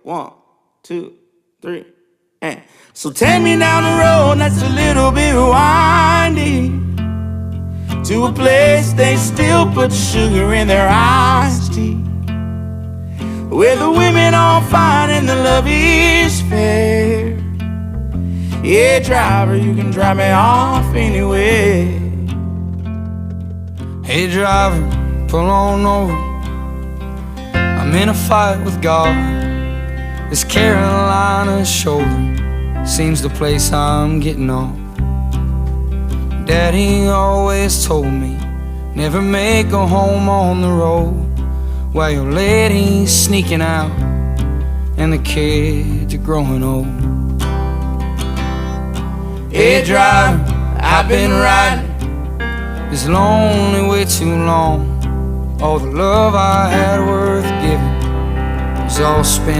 1, 2, 3, and so take me down the road that's a little bit windy, to a place they still put sugar in their iced tea, where the women are fine and the love is fair. Yeah, driver, you can drive me off anywhere. Hey driver, pull on over, I'm in a fight with God. This Carolina shoulder seems the place I'm getting off. Daddy always told me, never make a home on the road while your lady's sneaking out and the kids are growing old. Hey driver, I've been riding this lonely way too long. All the love I had worth giving was all spent